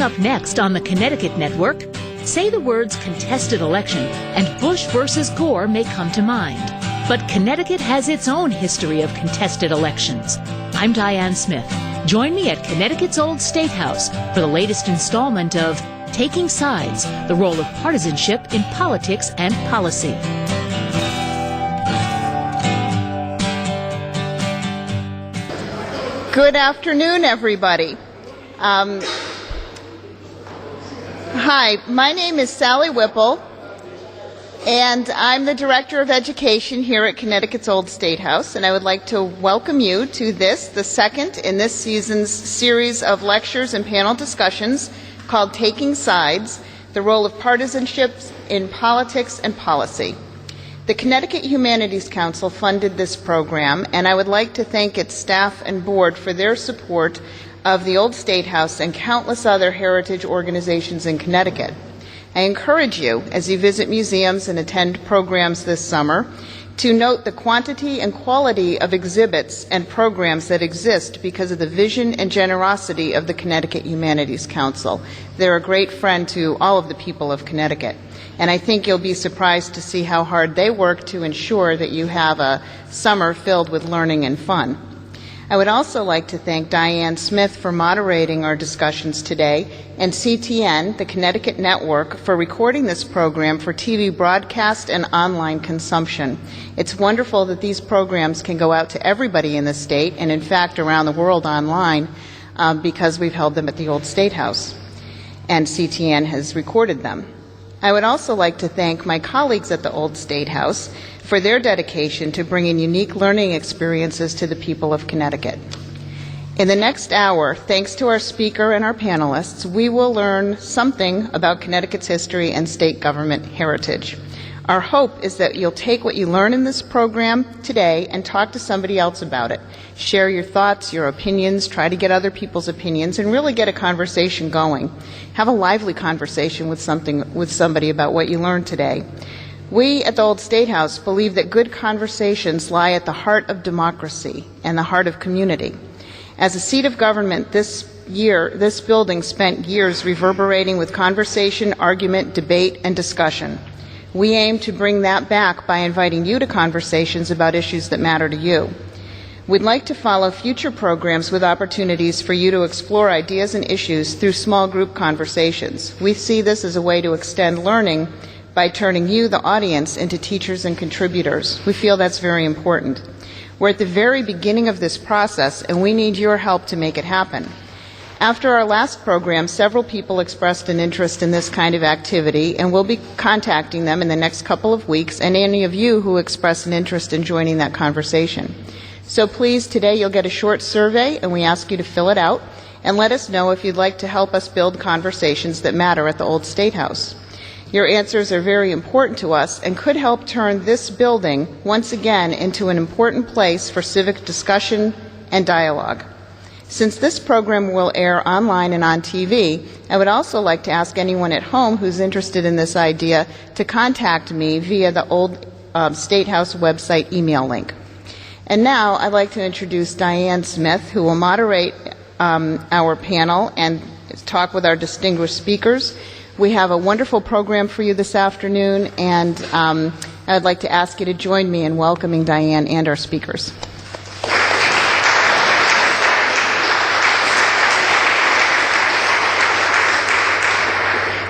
Coming up next on the Connecticut Network, say the words contested election and Bush versus Gore may come to mind. But Connecticut has its own history of contested elections. I'm Diane Smith. Join me at Connecticut's Old State House for the latest installment of Taking Sides, the role of partisanship in politics and policy. Good afternoon, everybody. Hi, my name is Sally Whipple, and I'm the Director of Education here at Connecticut's Old State House, and I would like to welcome you to the second in this season's series of lectures and panel discussions called Taking Sides, the Role of Partisanship in Politics and Policy. The Connecticut Humanities Council funded this program, and I would like to thank its staff and board for their support of the Old State House and countless other heritage organizations in Connecticut. I encourage you, as you visit museums and attend programs this summer, to note the quantity and quality of exhibits and programs that exist because of the vision and generosity of the Connecticut Humanities Council. They're a great friend to all of the people of Connecticut, and I think you'll be surprised to see how hard they work to ensure that you have a summer filled with learning and fun. I would also like to thank Diane Smith for moderating our discussions today, and CTN, the Connecticut Network, for recording this program for TV broadcast and online consumption. It's wonderful that these programs can go out to everybody in the state, and in fact around the world online, because we've held them at the Old State House, and CTN has recorded them. I would also like to thank my colleagues at the Old State House for their dedication to bringing unique learning experiences to the people of Connecticut. In the next hour, thanks to our speaker and our panelists, we will learn something about Connecticut's history and state government heritage. Our hope is that you'll take what you learn in this program today and talk to somebody else about it. Share your thoughts, your opinions, try to get other people's opinions, and really get a conversation going. Have a lively conversation with somebody about what you learned today. We at the Old State House believe that good conversations lie at the heart of democracy and the heart of community. As a seat of government this building spent years reverberating with conversation, argument, debate, and discussion. We aim to bring that back by inviting you to conversations about issues that matter to you. We'd like to follow future programs with opportunities for you to explore ideas and issues through small group conversations. We see this as a way to extend learning by turning you, the audience, into teachers and contributors. We feel that's very important. We're at the very beginning of this process, and we need your help to make it happen. After our last program, several people expressed an interest in this kind of activity, and we'll be contacting them in the next couple of weeks, and any of you who express an interest in joining that conversation. So please, today you'll get a short survey, and we ask you to fill it out, and let us know if you'd like to help us build conversations that matter at the Old State House. Your answers are very important to us and could help turn this building once again into an important place for civic discussion and dialogue. Since this program will air online and on TV, I would also like to ask anyone at home who's interested in this idea to contact me via the Old State House website email link. And now I'd like to introduce Diane Smith, who will moderate our panel and talk with our distinguished speakers. We have a wonderful program for you this afternoon, and I'd like to ask you to join me in welcoming Diane and our speakers.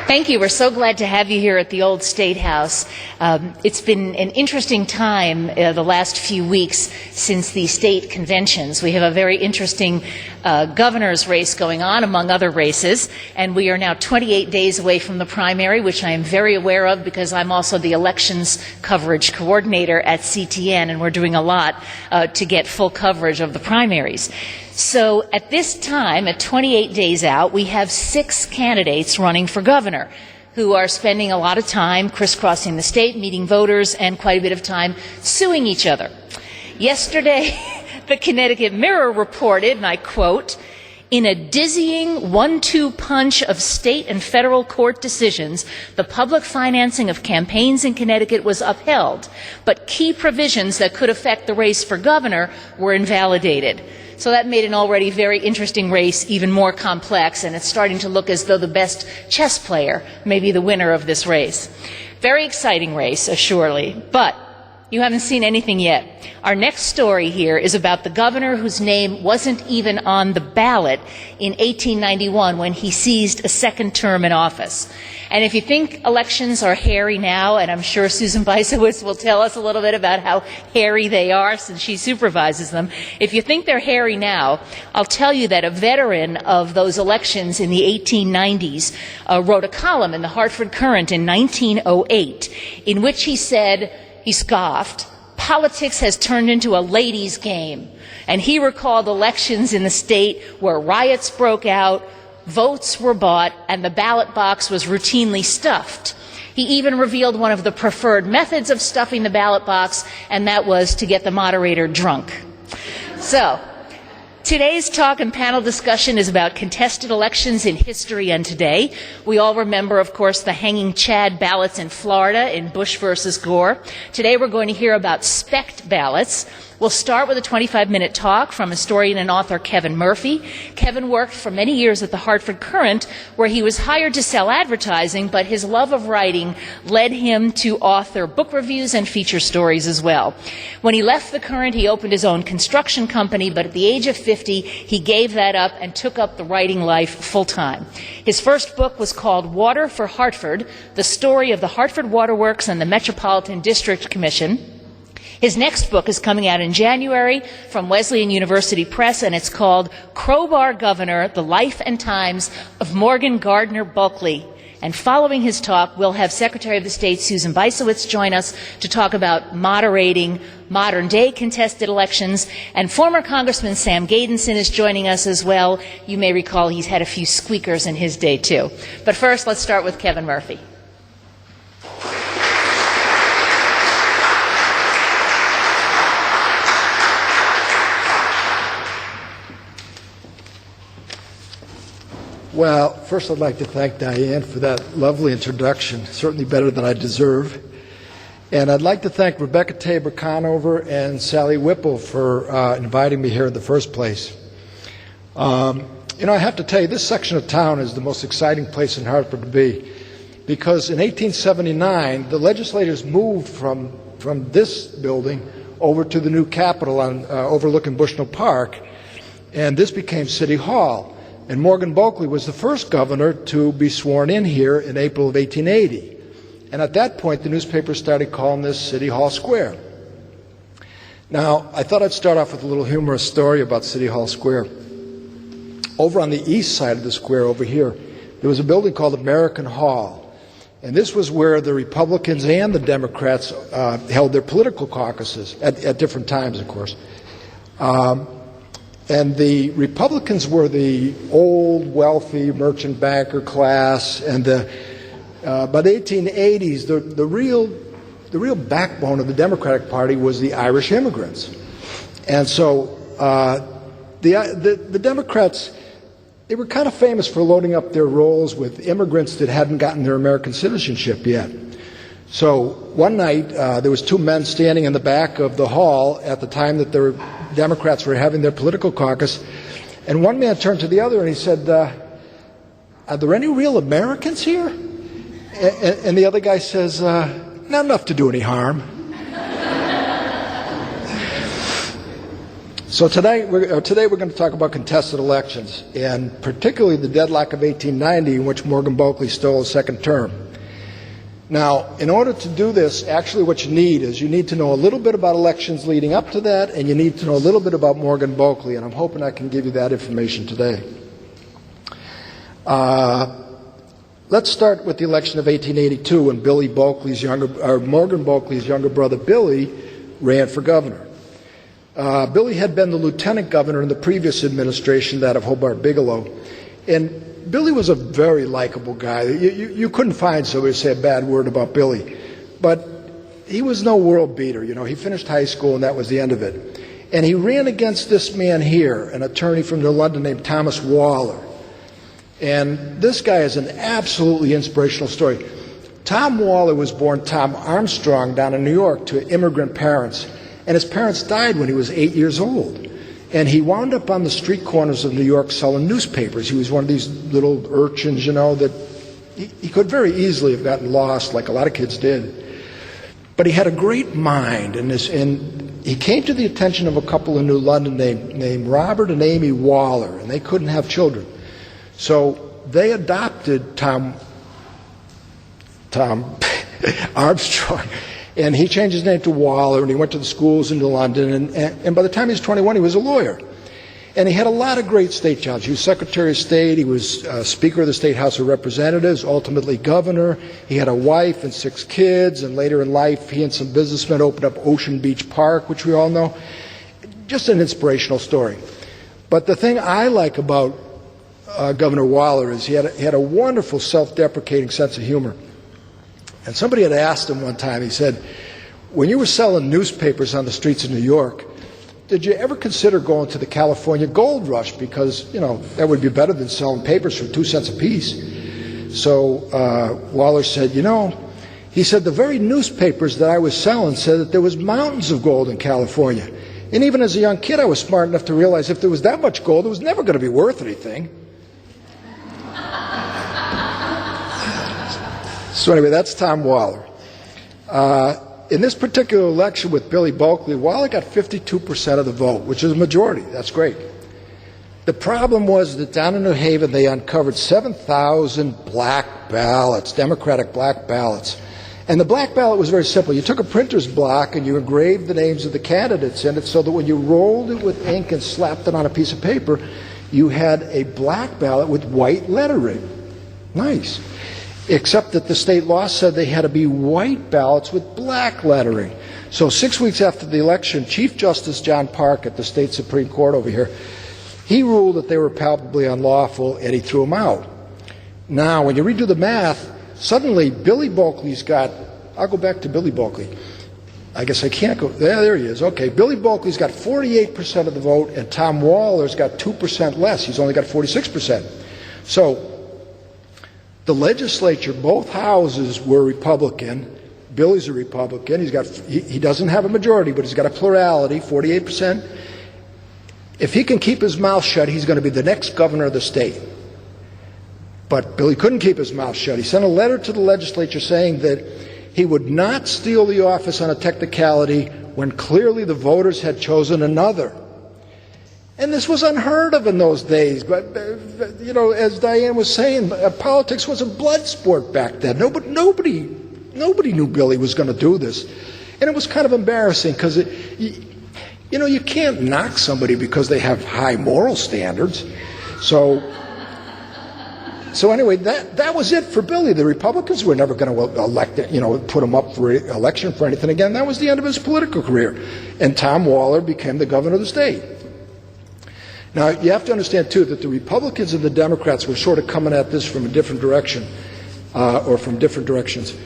Thank you. We're so glad to have you here at the Old State House. It's been an interesting time the last few weeks since the state conventions. We have a very interesting governor's race going on, among other races, and we are now 28 days away from the primary, which I am very aware of because I'm also the elections coverage coordinator at CTN, and we're doing a lot to get full coverage of the primaries. So at this time, at 28 days out, we have 6 candidates running for governor who are spending a lot of time crisscrossing the state, meeting voters, and quite a bit of time suing each other. Yesterday, the Connecticut Mirror reported, and I quote, In a dizzying 1-2 punch of state and federal court decisions, the public financing of campaigns in Connecticut was upheld, but key provisions that could affect the race for governor were invalidated. So that made an already very interesting race even more complex, and it's starting to look as though the best chess player may be the winner of this race. Very exciting race, surely, but you haven't seen anything yet. Our next story here is about the governor whose name wasn't even on the ballot in 1891 when he seized a second term in office. And if you think elections are hairy now, and I'm sure Susan Beisowitz will tell us a little bit about how hairy they are since she supervises them, if you think they're hairy now, I'll tell you that a veteran of those elections in the 1890s wrote a column in the Hartford Courant in 1908 in which he said, he scoffed, "Politics has turned into a ladies' game." And he recalled elections in the state where riots broke out, votes were bought, and the ballot box was routinely stuffed. He even revealed one of the preferred methods of stuffing the ballot box, and that was to get the moderator drunk. So, today's talk and panel discussion is about contested elections in history and today. We all remember, of course, the hanging Chad ballots in Florida in Bush versus Gore. Today we're going to hear about SPECT ballots. We'll start with a 25-minute talk from historian and author Kevin Murphy. Kevin worked for many years at the Hartford Courant, where he was hired to sell advertising, but his love of writing led him to author book reviews and feature stories as well. When he left the Courant, he opened his own construction company, but at the age of 50, he gave that up and took up the writing life full-time. His first book was called Water for Hartford, the story of the Hartford Waterworks and the Metropolitan District Commission. His next book is coming out in January from Wesleyan University Press, and it's called Crowbar Governor, The Life and Times of Morgan Gardner Bulkley. And following his talk, we'll have Secretary of the State Susan Beisowitz join us to talk about moderating modern-day contested elections. And former Congressman Sam Gadenson is joining us as well. You may recall he's had a few squeakers in his day, too. But first, let's start with Kevin Murphy. Well, first I'd like to thank Diane for that lovely introduction, certainly better than I deserve. And I'd like to thank Rebecca Tabor-Conover and Sally Whipple for inviting me here in the first place. I have to tell you, this section of town is the most exciting place in Hartford to be, because in 1879, the legislators moved from this building over to the new Capitol on overlooking Bushnell Park, and this became City Hall. And Morgan Bulkley was the first governor to be sworn in here in April of 1880. And at that point, the newspaper started calling this City Hall Square. Now, I thought I'd start off with a little humorous story about City Hall Square. Over on the east side of the square over here, there was a building called American Hall. And this was where the Republicans and the Democrats held their political caucuses, at different times, of course. And the Republicans were the old, wealthy merchant banker class, and by the 1880s, the real backbone of the Democratic Party was the Irish immigrants. And so the Democrats, they were kind of famous for loading up their rolls with immigrants that hadn't gotten their American citizenship yet. So one night, there was two men standing in the back of the hall at the time that the Democrats were having their political caucus, and one man turned to the other and he said, "Are there any real Americans here?" And the other guy says, "Not enough to do any harm." So today we're going to talk about contested elections, and particularly the deadlock of 1890 in which Morgan Bulkley stole a second term. Now, in order to do this, actually what you need is you need to know a little bit about elections leading up to that, and you need to know a little bit about Morgan Bulkley, and I'm hoping I can give you that information today. Let's start with the election of 1882 when Morgan Bulkley's younger brother Billy ran for governor. Billy had been the lieutenant governor in the previous administration, that of Hobart Bigelow, and Billy was a very likable guy. You couldn't find somebody to say a bad word about Billy. But he was no world beater. He finished high school and that was the end of it. And he ran against this man here, an attorney from London named Thomas Waller. And this guy is an absolutely inspirational story. Tom Waller was born Tom Armstrong down in New York to immigrant parents. And his parents died when he was 8 years old. And he wound up on the street corners of New York selling newspapers. He was one of these little urchins, that he could very easily have gotten lost, like a lot of kids did. But he had a great mind, and he came to the attention of a couple in New London named Robert and Amy Waller, and they couldn't have children. So they adopted Tom Armstrong, and he changed his name to Waller, and he went to the schools in New London, and by the time he was 21, he was a lawyer. And he had a lot of great state jobs. He was Secretary of State, he was Speaker of the State House of Representatives, ultimately governor. He had a wife and 6 kids, and later in life, he and some businessmen opened up Ocean Beach Park, which we all know. Just an inspirational story. But the thing I like about Governor Waller is he had a wonderful self-deprecating sense of humor. And somebody had asked him one time, he said, when you were selling newspapers on the streets of New York, did you ever consider going to the California gold rush? Because, that would be better than selling papers for 2 cents a piece. So Waller said, he said, the very newspapers that I was selling said that there was mountains of gold in California. And even as a young kid, I was smart enough to realize if there was that much gold, it was never going to be worth anything. So anyway, that's Tom Waller. In this particular election with Billy Bulkley, Waller got 52% of the vote, which is a majority. That's great. The problem was that down in New Haven, they uncovered 7,000 black ballots, Democratic black ballots. And the black ballot was very simple. You took a printer's block and you engraved the names of the candidates in it so that when you rolled it with ink and slapped it on a piece of paper, you had a black ballot with white lettering. Nice. Except that the state law said they had to be white ballots with black lettering. So 6 weeks after the election, Chief Justice John Park at the state Supreme Court over here, he ruled that they were palpably unlawful, and he threw them out. Now, when you redo the math, suddenly Billy Bulkley's got, I'll go back to Billy Bulkley. I guess I can't go, there he is. Okay, Billy Bulkley's got 48% of the vote, and Tom Waller's got 2% less. He's only got 46%. So, the legislature, both houses were Republican. Billy's a Republican. He doesn't have a majority, but he's got a plurality, 48%. If he can keep his mouth shut, he's going to be the next governor of the state. But Billy couldn't keep his mouth shut. He sent a letter to the legislature saying that he would not steal the office on a technicality when clearly the voters had chosen another. And this was unheard of in those days. But, as Diane was saying, politics was a blood sport back then. Nobody knew Billy was going to do this. And it was kind of embarrassing because, you can't knock somebody because they have high moral standards. So anyway, that was it for Billy. The Republicans were never going to elect, put him up for election for anything again. That was the end of his political career. And Tom Waller became the governor of the state. Now, you have to understand, too, that the Republicans and the Democrats were sort of coming at this from a different direction, or from different directions.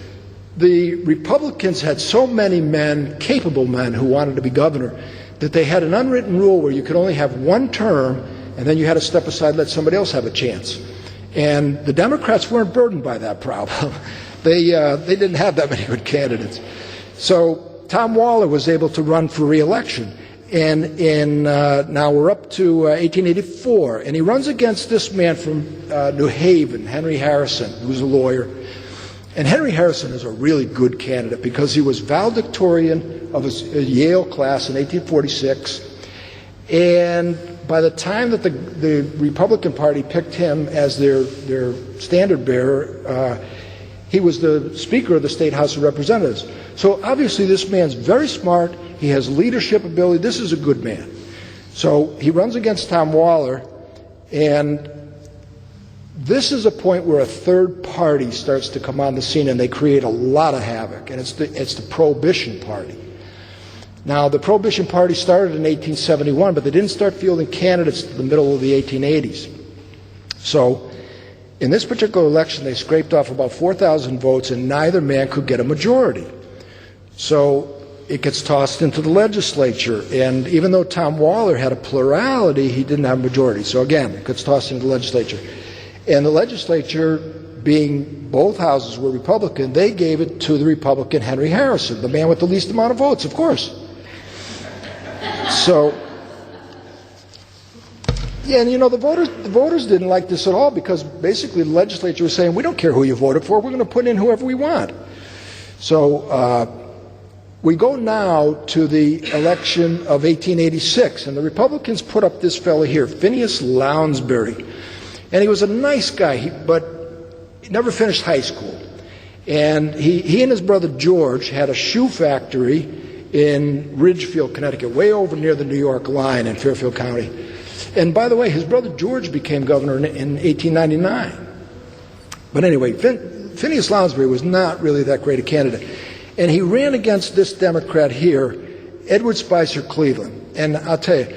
The Republicans had so many men, capable men, who wanted to be governor, that they had an unwritten rule where you could only have one term, and then you had to step aside and let somebody else have a chance. And the Democrats weren't burdened by that problem. They didn't have that many good candidates. So Tom Waller was able to run for re-election. And now we're up to 1884, and he runs against this man from New Haven, Henry Harrison, who's a lawyer. And Henry Harrison is a really good candidate because he was valedictorian of a Yale class in 1846. And by the time that the Republican Party picked him as their standard bearer, he was the Speaker of the State House of Representatives. So obviously this man's very smart. He has leadership ability. This is a good man. So he runs against Tom Waller, and this is a point where a third party starts to come on the scene, and they create a lot of havoc, and it's the Prohibition Party. Now, the Prohibition Party started in 1871, but they didn't start fielding candidates to the middle of the 1880s. So in this particular election, they scraped off about 4,000 votes, and neither man could get a majority. So it gets tossed into the legislature. And even though Tom Waller had a plurality, he didn't have a majority. So again, it gets tossed into the legislature. And the legislature, being both houses were Republican, they gave it to the Republican Henry Harrison, the man with the least amount of votes, of course. So, yeah, and the voters didn't like this at all, because basically the legislature was saying, we don't care who you voted for, we're going to put in whoever we want. So we go now to the election of 1886, and the Republicans put up this fellow here, Phineas Lounsbury. And he was a nice guy, but he never finished high school. And he and his brother George had a shoe factory in Ridgefield, Connecticut, way over near the New York line in Fairfield County. And by the way, his brother George became governor in 1899. But anyway, Phineas Lounsbury was not really that great a candidate. And he ran against this Democrat here, Edward Spicer Cleveland. And I'll tell you,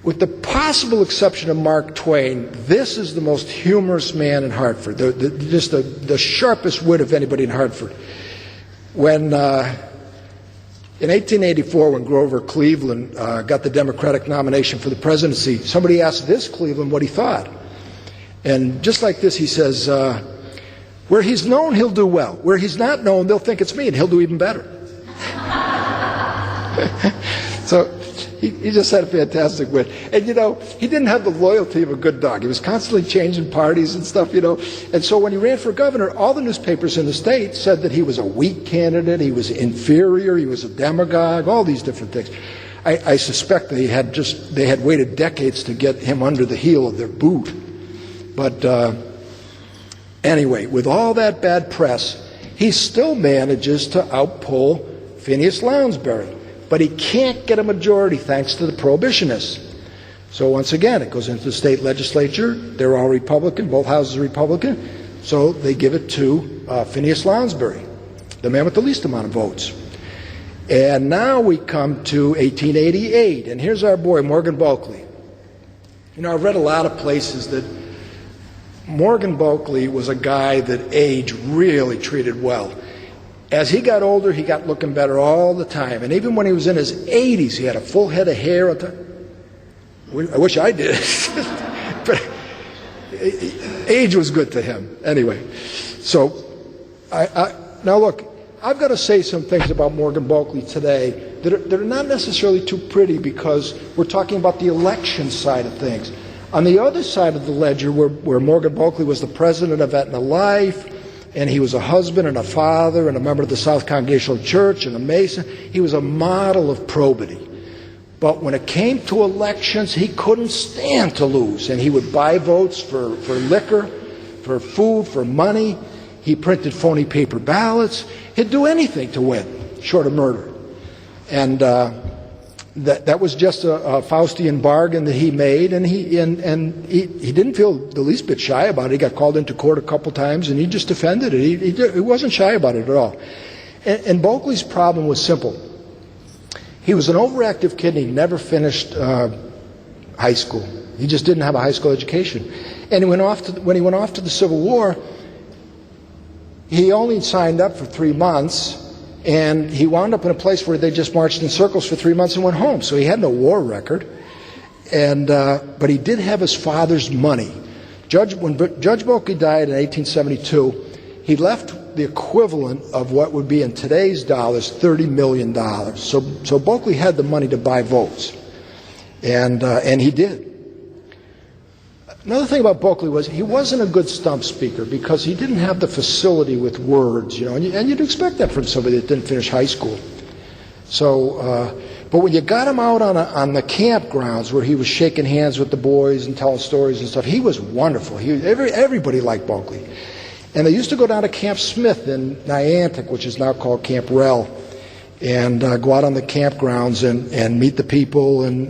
with the possible exception of Mark Twain, this is the most humorous man in Hartford, just the sharpest wit of anybody in Hartford. When in 1884, when Grover Cleveland got the Democratic nomination for the presidency, somebody asked this Cleveland what he thought. And just like this, he says, where he's known, he'll do well. Where he's not known, they'll think it's me, and he'll do even better. So he just had a fantastic wit. And, he didn't have the loyalty of a good dog. He was constantly changing parties and stuff, And so when he ran for governor, all the newspapers in the state said that he was a weak candidate, he was inferior, he was a demagogue, all these different things. I suspect they had waited decades to get him under the heel of their boot. But anyway, with all that bad press, he still manages to outpoll Phineas Lounsbury. But he can't get a majority thanks to the prohibitionists. So once again, it goes into the state legislature. They're all Republican. Both houses are Republican. So they give it to Phineas Lounsbury, the man with the least amount of votes. And now we come to 1888. And here's our boy, Morgan Bulkley. I've read a lot of places that Morgan Bulkley was a guy that age really treated well. As he got older, he got looking better all the time. And even when he was in his 80s, he had a full head of hair. I wish I did. But age was good to him. Anyway, so now look, I've got to say some things about Morgan Bulkley today that are not necessarily too pretty, because we're talking about the election side of things. On the other side of the ledger, where Morgan Bulkley was the president of Aetna Life, and he was a husband and a father and a member of the South Congregational Church and a Mason. He was a model of probity. But when it came to elections, he couldn't stand to lose. And he would buy votes for liquor, for food, for money. He printed phony paper ballots. He'd do anything to win, short of murder. And that was just a Faustian bargain that he made, and he didn't feel the least bit shy about it. He got called into court a couple times, and he just defended it. He wasn't shy about it at all. And Bulkley's problem was simple. He was an overactive kid, and he never finished high school. He just didn't have a high school education. And when he went off to the Civil War, he only signed up for 3 months. And he wound up in a place where they just marched in circles for 3 months and went home. So he had no war record. But he did have his father's money. When Judge Bulkley died in 1872, he left the equivalent of what would be in today's dollars $30 million. So Bulkley had the money to buy votes. And he did. Another thing about Bulkley was he wasn't a good stump speaker, because he didn't have the facility with words, and you'd expect that from somebody that didn't finish high school. So, but when you got him out on the campgrounds where he was shaking hands with the boys and telling stories and stuff, he was wonderful. Everybody liked Bulkley. And they used to go down to Camp Smith in Niantic, which is now called Camp Rell, and go out on the campgrounds and meet the people and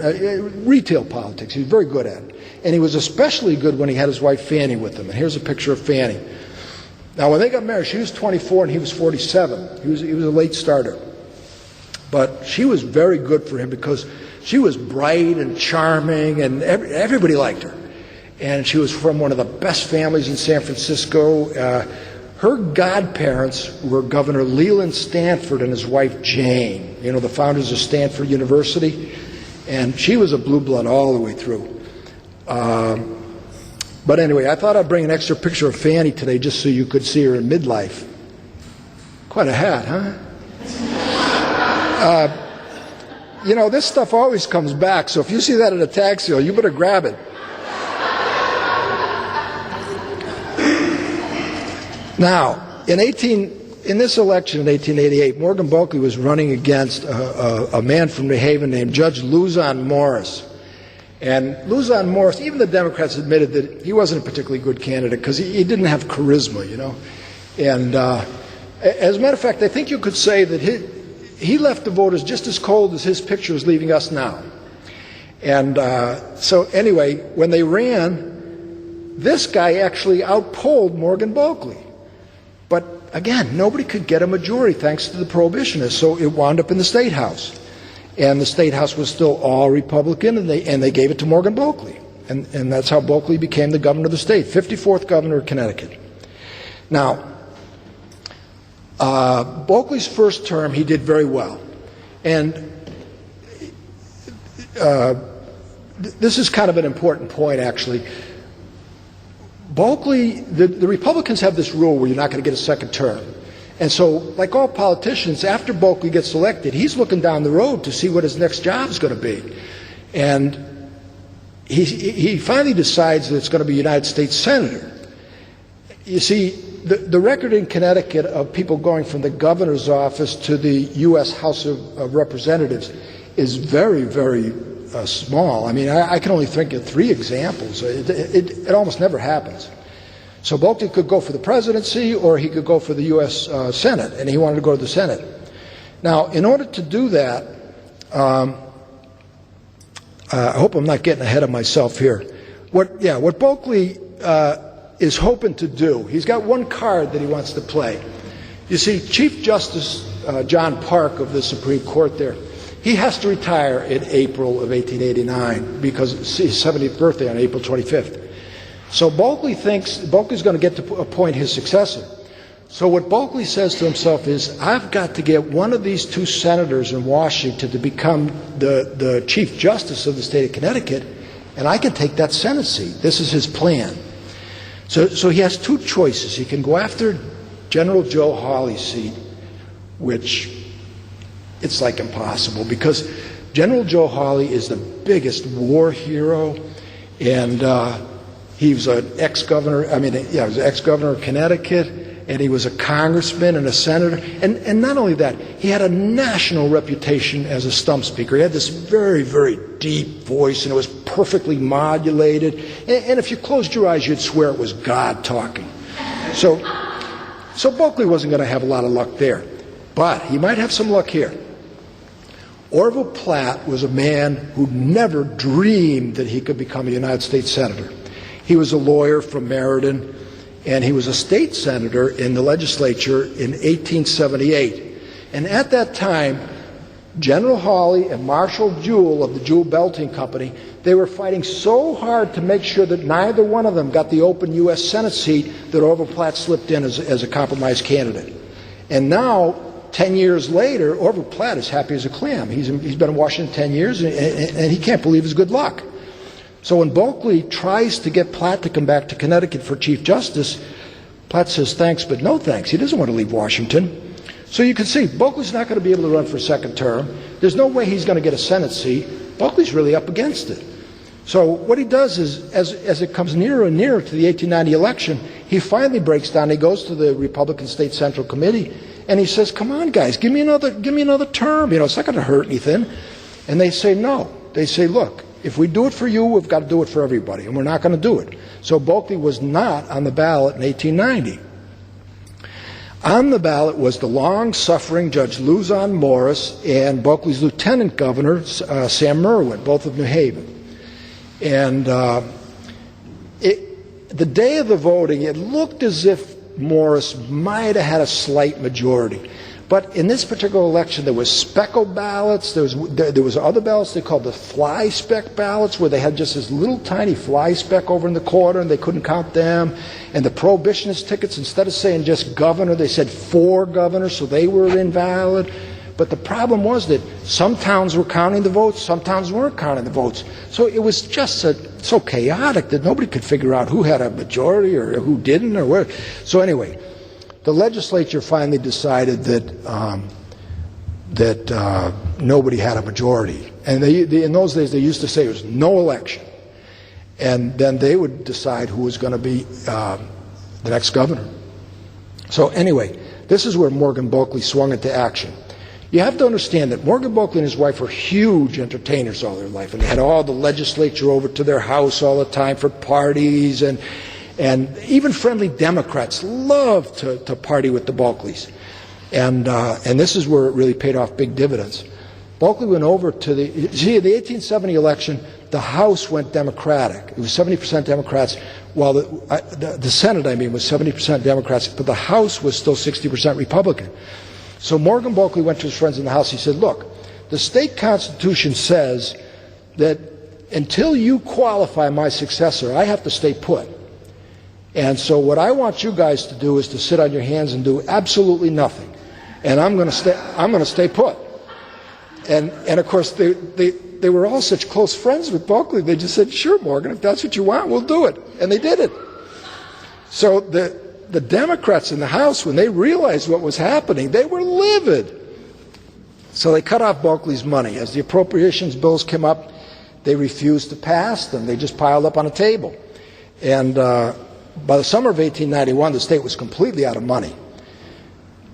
retail politics. He was very good at it. And he was especially good when he had his wife Fanny with him. And here's a picture of Fanny. Now, when they got married, she was 24 and he was 47. He was a late starter. But she was very good for him, because she was bright and charming, and everybody liked her. And she was from one of the best families in San Francisco. Her godparents were Governor Leland Stanford and his wife Jane, you know, the founders of Stanford University, and she was a blue blood all the way through. But anyway, I thought I'd bring an extra picture of Fanny today just so you could see her in midlife. Quite a hat, huh? You know, this stuff always comes back, so if you see that at a tax sale, you better grab it. Now, in this election in 1888, Morgan Bulkley was running against a man from New Haven named Judge Luzon Morris. And Luzon Morris, even the Democrats admitted that he wasn't a particularly good candidate because he didn't have charisma, you know. And as a matter of fact, I think you could say that he left the voters just as cold as his picture is leaving us now. And so anyway, when they ran, this guy actually outpolled Morgan Bulkley. But again, nobody could get a majority thanks to the prohibitionists, so it wound up in the State House. And the State House was still all Republican, and they gave it to Morgan Bulkley. And that's how Bulkley became the governor of the state, 54th governor of Connecticut. Now, Bulkley's first term, he did very well. And this is kind of an important point, actually. Bulkley, the Republicans have this rule where you're not going to get a second term. And so, like all politicians, after Bulkley gets elected, he's looking down the road to see what his next job is going to be. And he finally decides that it's going to be United States Senator. You see, the record in Connecticut of people going from the governor's office to the U.S. House of Representatives is very, very small. I mean, I can only think of 3 examples. It almost never happens. So Bulkley could go for the presidency or he could go for the U.S. Senate, and he wanted to go to the Senate. Now, in order to do that, I hope I'm not getting ahead of myself here. What Bulkley is hoping to do, he's got one card that he wants to play. You see, Chief Justice John Park of the Supreme Court there, he has to retire in April of 1889 because it's his 70th birthday on April 25th. So Bulkley thinks Bulkley's going to get to appoint his successor. So what Bulkley says to himself is, I've got to get one of these 2 senators in Washington to become the Chief Justice of the state of Connecticut, and I can take that Senate seat. This is his plan. So he has 2 choices. He can go after General Joe Hawley's seat, which it's like impossible because General Joe Hawley is the biggest war hero, and he was an ex-governor. He was an ex-governor of Connecticut, and he was a congressman and a senator. And not only that, he had a national reputation as a stump speaker. He had this very, very deep voice, and it was perfectly modulated. And if you closed your eyes, you'd swear it was God talking. So Bulkley wasn't going to have a lot of luck there, but he might have some luck here. Orville Platt was a man who never dreamed that he could become a United States Senator. He was a lawyer from Meriden, and he was a state senator in the legislature in 1878. And at that time, General Hawley and Marshall Jewell of the Jewell Belting Company, they were fighting so hard to make sure that neither one of them got the open U.S. Senate seat that Orville Platt slipped in as a compromise candidate. And now, 10 years later, Orville Platt is happy as a clam. He's been in Washington 10 years, and he can't believe his good luck. So when Bulkley tries to get Platt to come back to Connecticut for Chief Justice, Platt says thanks, but no thanks. He doesn't want to leave Washington. So you can see, Bulkley's not going to be able to run for a second term. There's no way he's going to get a Senate seat. Bulkley's really up against it. So what he does is, as it comes nearer and nearer to the 1890 election, he finally breaks down. He goes to the Republican State Central Committee, and he says, come on, guys, give me another term. You know, it's not going to hurt anything. And they say no. They say, look, if we do it for you, we've got to do it for everybody, and we're not going to do it. So Bulkley was not on the ballot in 1890. On the ballot was the long-suffering Judge Luzon Morris and Bulkley's lieutenant governor, Sam Merwin, both of New Haven. And the day of the voting, it looked as if Morris might have had a slight majority. But in this particular election, there was speckled ballots. There was other ballots they called the fly speck ballots, where they had just this little tiny fly speck over in the corner, and they couldn't count them. And the prohibitionist tickets, instead of saying just governor, they said for governor, so they were invalid. But the problem was that some towns were counting the votes, some towns weren't counting the votes. So it was just so chaotic that nobody could figure out who had a majority or who didn't or where. So anyway, the legislature finally decided that nobody had a majority. And in those days, they used to say it was no election. And then they would decide who was going to be the next governor. So anyway, this is where Morgan Bulkley swung into action. You have to understand that Morgan Bulkley and his wife were huge entertainers all their life, and they had all the legislature over to their house all the time for parties, and even friendly Democrats loved to party with the Bulkleys. And this is where it really paid off big dividends. Bulkley went over to the 1870 election, the House went Democratic. It was 70% Democrats, while the Senate, was 70% Democrats, but the House was still 60% Republican. So Morgan Bulkley went to his friends in the House. He said, look, the state constitution says that until you qualify my successor, I have to stay put. And so what I want you guys to do is to sit on your hands and do absolutely nothing. And I'm going to stay put. And of course, they were all such close friends with Bulkley. They just said, sure, Morgan, if that's what you want, we'll do it. And they did it. So the Democrats in the House, when they realized what was happening, they were livid. So they cut off Bulkley's money. As the appropriations bills came up, they refused to pass them. They just piled up on a table. And by the summer of 1891, the state was completely out of money.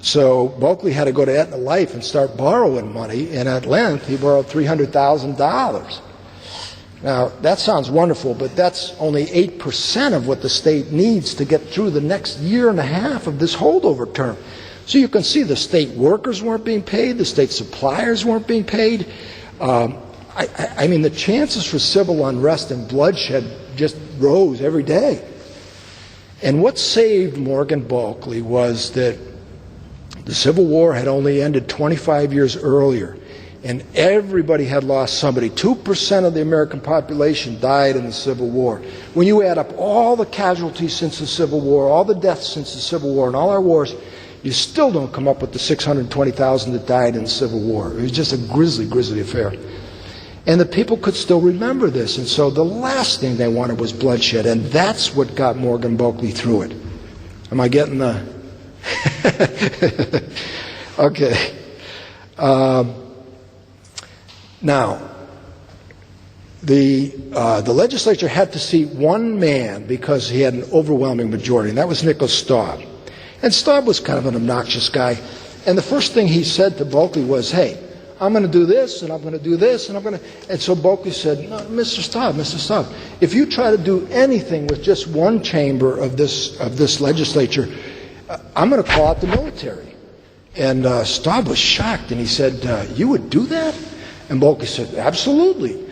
So Bulkley had to go to Aetna Life and start borrowing money, and at length he borrowed $300,000. Now, that sounds wonderful, but that's only 8% of what the state needs to get through the next year and a half of this holdover term. So you can see the state workers weren't being paid, the state suppliers weren't being paid. The chances for civil unrest and bloodshed just rose every day. And what saved Morgan Bulkley was that the Civil War had only ended 25 years earlier, and everybody had lost somebody. 2% of the American population died in the Civil War. When you add up all the casualties since the Civil War, all the deaths since the Civil War, and all our wars, you still don't come up with the 620,000 that died in the Civil War. It was just a grisly, grisly affair. And the people could still remember this, and so the last thing they wanted was bloodshed, and that's what got Morgan Bulkley through it. Am I getting the... Okay. Now, the legislature had to see one man because he had an overwhelming majority, and that was Nicholas Staub. And Staub was kind of an obnoxious guy. And the first thing he said to Bulkley was, hey, I'm going to do this, and I'm going to do this, and I'm going to... And so Bulkley said, no, Mr. Staub, if you try to do anything with just one chamber of this legislature, I'm going to call out the military. And Staub was shocked, and he said, you would do that? And Bulkley said, absolutely.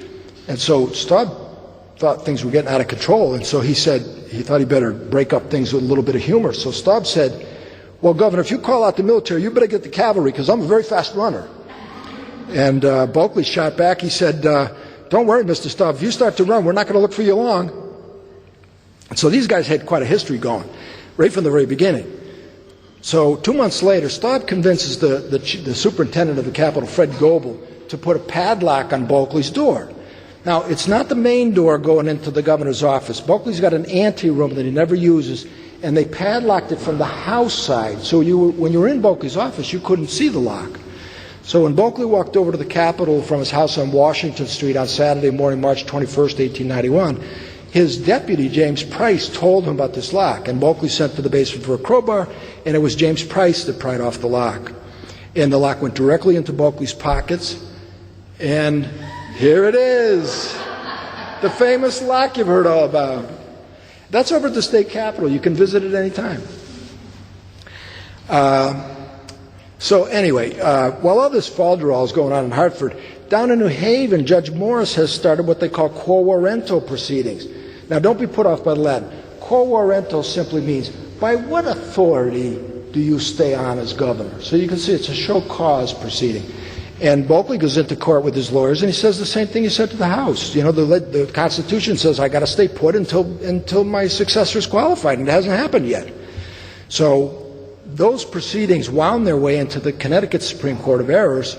And so Staub thought things were getting out of control, and so he said he thought he better break up things with a little bit of humor. So Staub said, well, Governor, if you call out the military, you better get the cavalry, because I'm a very fast runner. And Bulkley shot back. He said, don't worry, Mr. Staub, if you start to run, we're not going to look for you long. And so these guys had quite a history going, right from the very beginning. So 2 months later, Staub convinces the superintendent of the Capitol, Fred Goebel, to put a padlock on Bulkley's door. Now, it's not the main door going into the governor's office. Bulkley's got an anteroom that he never uses, and they padlocked it from the house side. So when you were in Bulkley's office, you couldn't see the lock. So when Bulkley walked over to the Capitol from his house on Washington Street on Saturday morning, March 21st, 1891, his deputy, James Price, told him about this lock. And Bulkley sent to the basement for a crowbar, and it was James Price that pried off the lock. And the lock went directly into Bulkley's pockets. And here it is, the famous lock you've heard all about. That's over at the state capitol. You can visit it anytime. So anyway, while all this falderall is going on in Hartford, down in New Haven, Judge Morris has started what they call quo warranto proceedings. Now, don't be put off by the Latin. Quo warranto simply means, by what authority do you stay on as governor? So you can see it's a show cause proceeding. And Bulkley goes into court with his lawyers, and he says the same thing he said to the House. You know, the Constitution says I got to stay put until my successor is qualified, and it hasn't happened yet. So those proceedings wound their way into the Connecticut Supreme Court of Errors,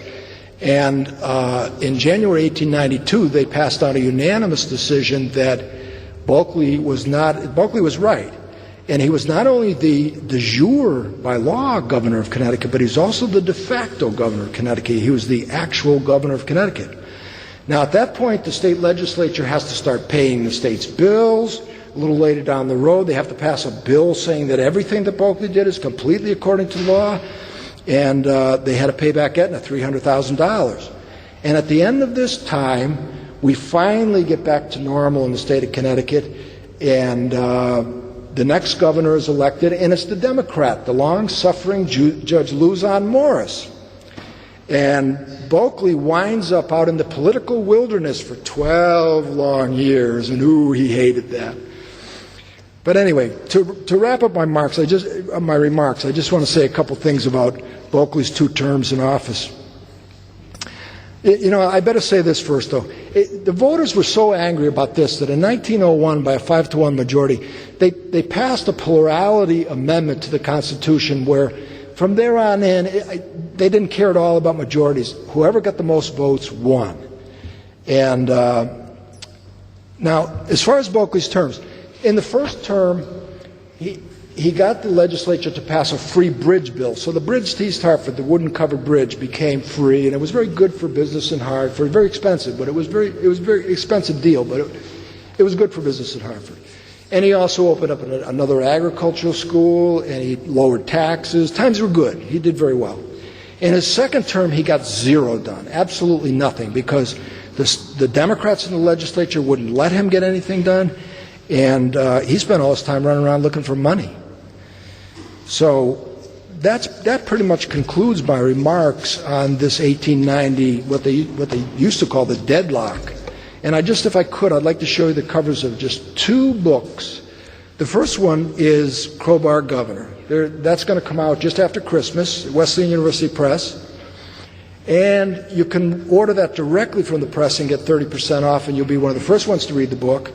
and in January 1892, they passed out a unanimous decision that Bulkley was right. And he was not only the de jure, by law, governor of Connecticut, but he was also the de facto governor of Connecticut. He was the actual governor of Connecticut. Now, at that point, the state legislature has to start paying the state's bills. A little later down the road, they have to pass a bill saying that everything that Bulkley did is completely according to law, and they had to pay back Aetna $300,000. And at the end of this time, we finally get back to normal in the state of Connecticut, and the next governor is elected, and it's the Democrat, the long-suffering Judge Luzon Morris. And Bulkley winds up out in the political wilderness for 12 long years, and ooh, he hated that. But anyway, to wrap up my remarks, I just want to say a couple things about Bulkley's 2 terms in office. You know, I better say this first, though. The voters were so angry about this that in 1901, by a 5-to-1 majority, they passed a plurality amendment to the Constitution where, from there on in, they didn't care at all about majorities. Whoever got the most votes won. And now, as far as Bulkley's terms, in the first term, he got the legislature to pass a free bridge bill. So the bridge to East Hartford, the wooden covered bridge, became free, and it was very good for business in Hartford. Very expensive, but it was a very expensive deal, but it was good for business in Hartford. And he also opened up another agricultural school, and he lowered taxes. Times were good. He did very well. In his second term, he got zero done, absolutely nothing, because the Democrats in the legislature wouldn't let him get anything done, and he spent all his time running around looking for money. So that pretty much concludes my remarks on this 1890, what they used to call the deadlock. And if I could, I'd like to show you the covers of just 2 books. The first one is Crowbar Governor. That's going to come out just after Christmas, Wesleyan University Press. And you can order that directly from the press and get 30% off, and you'll be one of the first ones to read the book.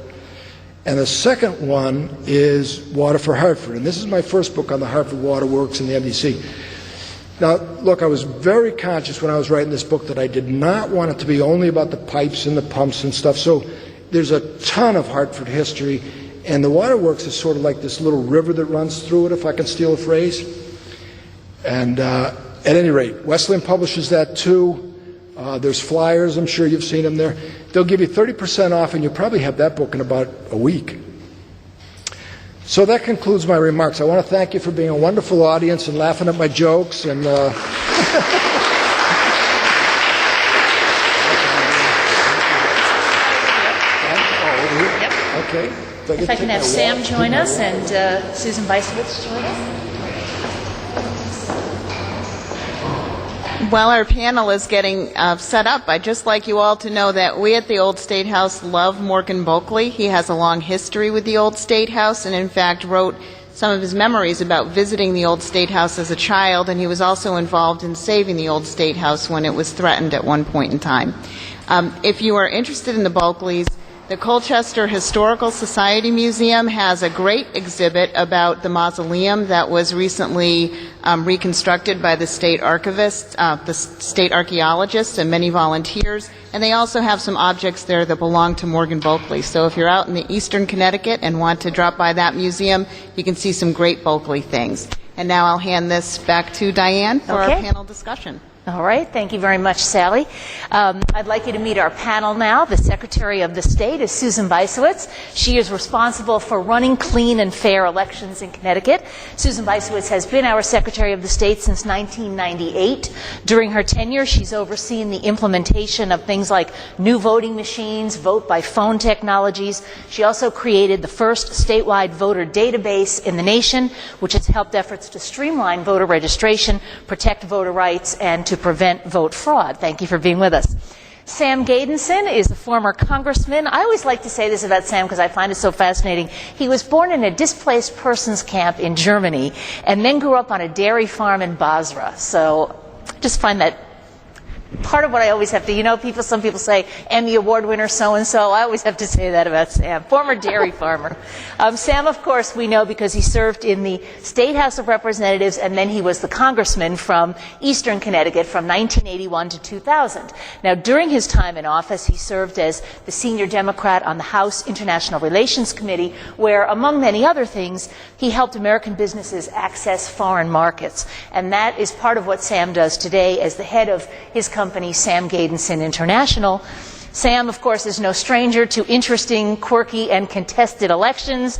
And the second one is Water for Hartford. And this is my first book on the Hartford Water Works and the MDC. Now, look, I was very conscious when I was writing this book that I did not want it to be only about the pipes and the pumps and stuff. So there's a ton of Hartford history. And the Water Works is sort of like this little river that runs through it, if I can steal a phrase. And at any rate, Wesleyan publishes that too. There's flyers, I'm sure you've seen them there. They'll give you 30% off, and you'll probably have that book in about a week. So that concludes my remarks. I want to thank you for being a wonderful audience and laughing at my jokes. And okay. If I can have Sam join us and Susan Weissowitz join us. While our panel is getting set up, I'd just like you all to know that we at the Old State House love Morgan Bulkley. He has a long history with the Old State House and, in fact, wrote some of his memories about visiting the Old State House as a child, and he was also involved in saving the Old State House when it was threatened at one point in time. If you are interested in the Bulkleys, the Colchester Historical Society Museum has a great exhibit about the mausoleum that was recently reconstructed by the state archivists, the state archaeologists, and many volunteers. And they also have some objects there that belong to Morgan Bulkley. So if you're out in the eastern Connecticut and want to drop by that museum, you can see some great Bulkley things. And now I'll hand this back to Diane for our panel discussion. All right. Thank you very much, Sally. I'd like you to meet our panel now. The Secretary of the State is Susan Weissowitz. She is responsible for running clean and fair elections in Connecticut. Susan Weissowitz has been our Secretary of the State since 1998. During her tenure, she's overseen the implementation of things like new voting machines, vote by phone technologies. She also created the first statewide voter database in the nation, which has helped efforts to streamline voter registration, protect voter rights, and to prevent vote fraud. Thank you for being with us. Sam Gadenson is a former congressman. I always like to say this about Sam because I find it so fascinating. He was born in a displaced persons camp in Germany and then grew up on a dairy farm in Basra. So I just find that part of what I always have to, some people say Emmy Award winner so-and-so. I always have to say that about Sam, former dairy farmer. Sam, of course, we know because he served in the State House of Representatives and then he was the congressman from Eastern Connecticut from 1981 to 2000. Now, during his time in office, he served as the senior Democrat on the House International Relations Committee, where, among many other things, he helped American businesses access foreign markets. And that is part of what Sam does today as the head of his company, Sam Gadenson International. Sam, of course, is no stranger to interesting, quirky, and contested elections.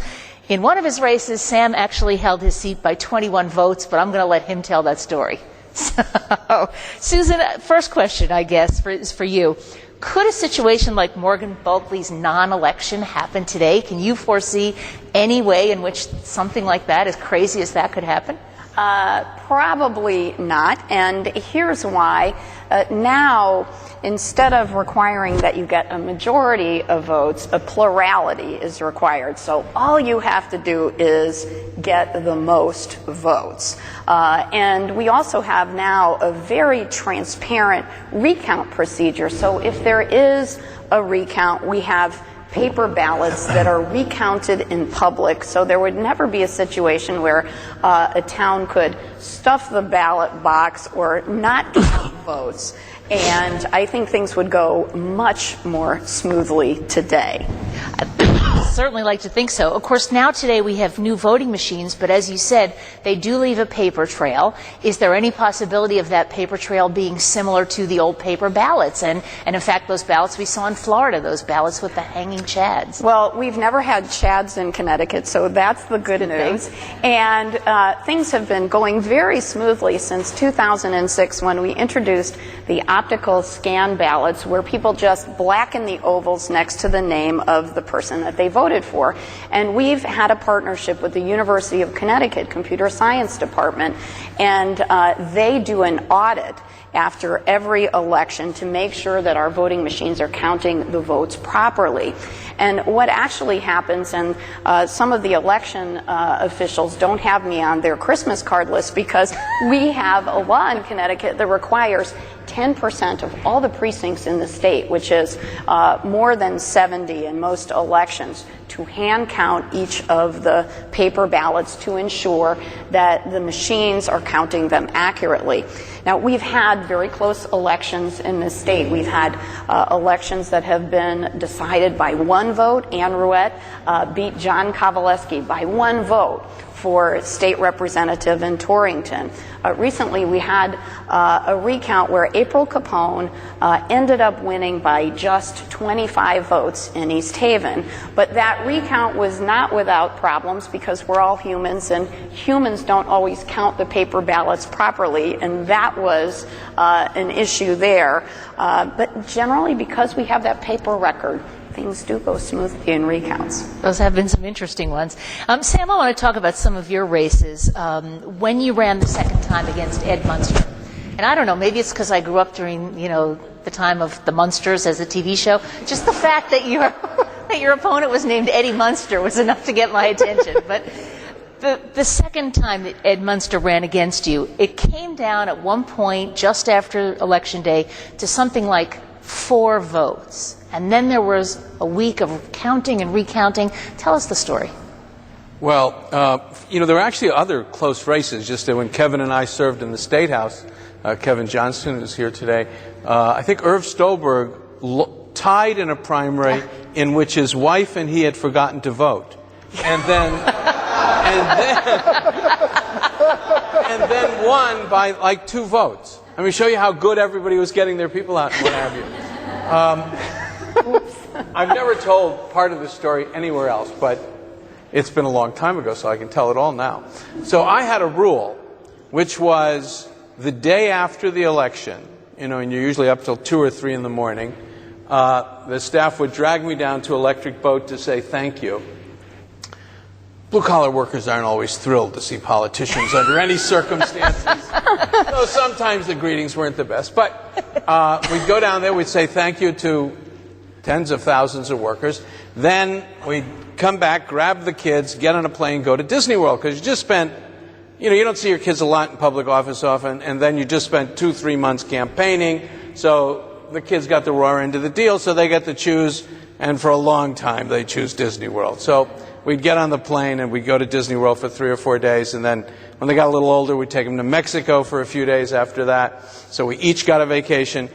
In one of his races, Sam actually held his seat by 21 votes, but I'm going to let him tell that story. So, Susan, first question, I guess, is for you. Could a situation like Morgan Bulkley's non-election happen today? Can you foresee any way in which something like that, as crazy as that, could happen? Probably not, and here's why. Now, instead of requiring that you get a majority of votes, a plurality is required. So all you have to do is get the most votes. And we also have now a very transparent recount procedure. So if there is a recount, we have paper ballots that are recounted in public, so there would never be a situation where a town could stuff the ballot box or not count votes. And I think things would go much more smoothly today. Certainly like to think so. Of course, now today we have new voting machines, but as you said, they do leave a paper trail. Is there any possibility of that paper trail being similar to the old paper ballots? And in fact, those ballots we saw in Florida, those ballots with the hanging chads. Well, we've never had chads in Connecticut, so that's the good news. And things have been going very smoothly since 2006 when we introduced the optical scan ballots where people just blacken the ovals next to the name of the person that they voted for. And we've had a partnership with the University of Connecticut Computer Science Department, and they do an audit after every election to make sure that our voting machines are counting the votes properly. And what actually happens, and some of the election officials don't have me on their Christmas card list because we have a law in Connecticut that requires 10% of all the precincts in the state, which is more than 70 in most elections, to hand count each of the paper ballots to ensure that the machines are counting them accurately. Now, we've had very close elections in this state. We've had elections that have been decided by one vote. Ann Ruette beat John Kowaleski by one vote for state representative in Torrington. Recently, we had a recount where April Capone ended up winning by just 25 votes in East Haven. But that recount was not without problems because we're all humans, and humans don't always count the paper ballots properly, and that was an issue there. But generally, because we have that paper record, things do go smoothly in recounts. Those have been some interesting ones. Sam, I want to talk about some of your races. When you ran the second time against Ed Munster, and I don't know, maybe it's because I grew up during, the time of the Munsters as a TV show. Just the fact that your opponent was named Eddie Munster was enough to get my attention. But the second time that Ed Munster ran against you, it came down at one point just after Election Day to something like 4 votes. And then there was a week of counting and recounting. Tell us the story. Well, there were actually other close races. Just that when Kevin and I served in the State House, Kevin Johnston is here today, I think Irv Stolberg tied in a primary in which his wife and he had forgotten to vote. And then won by like 2 votes. I mean, show you how good everybody was getting their people out and what have you. I've never told part of the story anywhere else, but it's been a long time ago, so I can tell it all now. So I had a rule, which was the day after the election, and you're usually up till 2 or 3 in the morning, the staff would drag me down to Electric Boat to say thank you. Blue-collar workers aren't always thrilled to see politicians under any circumstances. So sometimes the greetings weren't the best. But we'd go down there, we'd say thank you to tens of thousands of workers. Then we'd come back, grab the kids, get on a plane, go to Disney World, because you just spent, you don't see your kids a lot in public office often, and then you just spent 2-3 months campaigning, so the kids got the raw end of the deal, so they get to choose, and for a long time they choose Disney World. So we'd get on the plane and we'd go to Disney World for 3 or 4 days, and then when they got a little older, we'd take them to Mexico for a few days after that. So we each got a vacation.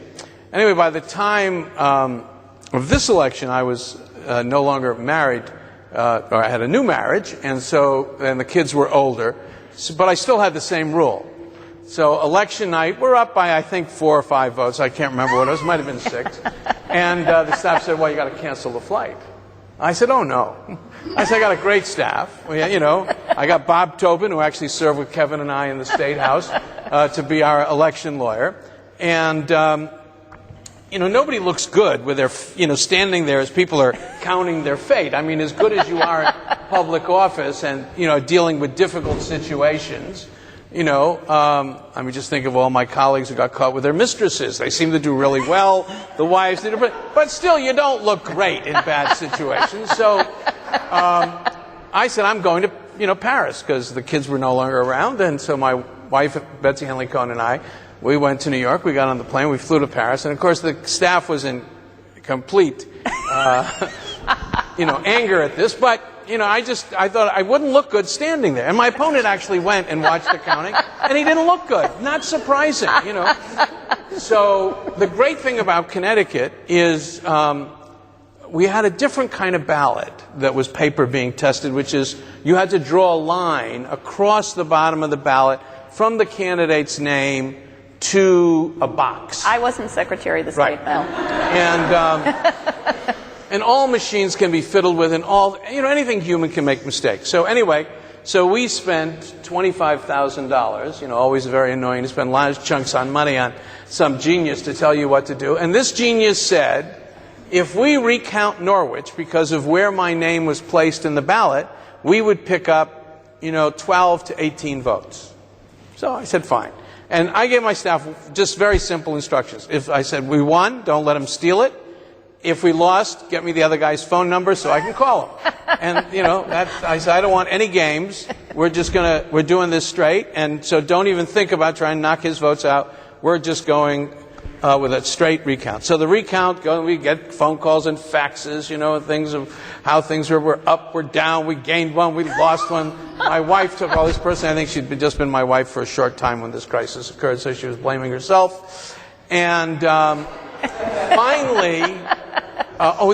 Anyway, by the time of this election, I was no longer married, or I had a new marriage, and the kids were older, but I still had the same rule. So election night, we're up by, I think, 4 or 5 votes. I can't remember what it was. It might have been 6. And the staff said, well, you got to cancel the flight. I said, oh, no. I said, I got a great staff. I got Bob Tobin, who actually served with Kevin and I in the State House, to be our election lawyer. And, nobody looks good with their, standing there as people are counting their fate. I mean, as good as you are in public office and, dealing with difficult situations, just think of all my colleagues who got caught with their mistresses. They seem to do really well. The wives did it, but still, you don't look great in bad situations. So I said, I'm going to, Paris, because the kids were no longer around. And so my wife, Betsy Henley Cohn, and I, we went to New York. We got on the plane. We flew to Paris. And, of course, the staff was in complete, anger at this. But I thought I wouldn't look good standing there. And my opponent actually went and watched the counting, and he didn't look good. Not surprising, So the great thing about Connecticut is we had a different kind of ballot that was paper being tested, which is you had to draw a line across the bottom of the ballot from the candidate's name to a box. I wasn't Secretary of the State then. And all machines can be fiddled with, and anything human can make mistakes. So anyway, we spent $25,000, always very annoying to spend large chunks on money on some genius to tell you what to do. And this genius said, if we recount Norwich because of where my name was placed in the ballot, we would pick up, 12 to 18 votes. So I said, fine. And I gave my staff just very simple instructions. If I said, we won, don't let them steal it. If we lost, get me the other guy's phone number so I can call him. And, I said, I don't want any games. We're doing this straight. And so don't even think about trying to knock his votes out. We're just going with a straight recount. So the recount, we get phone calls and faxes, things of how things were. We're up, we're down, we gained one, we lost one. My wife took all this person. I think she'd just been my wife for a short time when this crisis occurred, so she was blaming herself. And finally,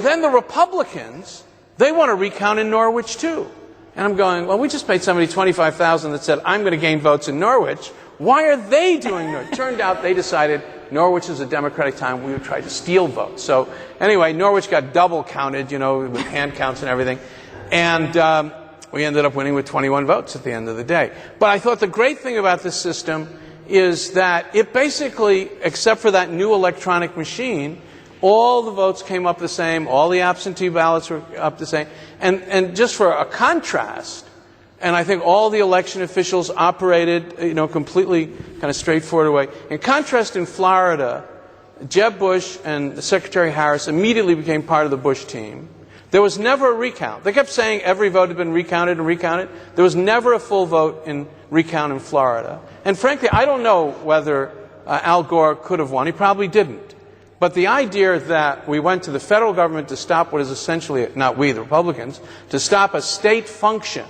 then the Republicans, they want to recount in Norwich too. And I'm going, well, we just paid somebody $25,000 that said, I'm going to gain votes in Norwich. Why are they doing it? Turned out they decided Norwich is a Democratic town. We would try to steal votes. So anyway, Norwich got double counted, with hand counts and everything. And we ended up winning with 21 votes at the end of the day. But I thought the great thing about this system is that it basically, except for that new electronic machine, all the votes came up the same, all the absentee ballots were up the same. And just for a contrast, and I think all the election officials operated, completely kind of straightforward way. In contrast, in Florida, Jeb Bush and Secretary Harris immediately became part of the Bush team. There was never a recount. They kept saying every vote had been recounted and recounted. There was never a full vote in recount in Florida. And frankly, I don't know whether Al Gore could have won. He probably didn't. But the idea that we went to the federal government to stop what is essentially, not we, the Republicans, to stop a state function,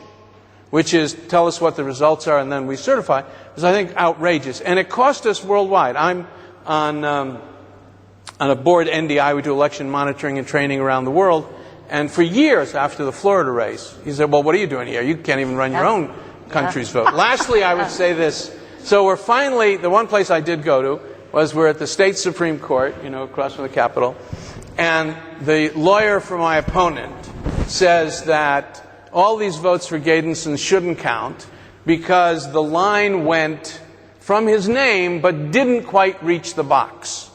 which is tell us what the results are and then we certify, is, I think, outrageous. And it cost us worldwide. I'm on a board, NDI, we do election monitoring and training around the world. And for years after the Florida race, he said, well, what are you doing here? You can't even run your own country's vote. Lastly, I would say this. So we're finally, the one place I did go to was we're at the state Supreme Court, across from the Capitol. And the lawyer for my opponent says that all these votes for Gadenson shouldn't count because the line went from his name but didn't quite reach the box.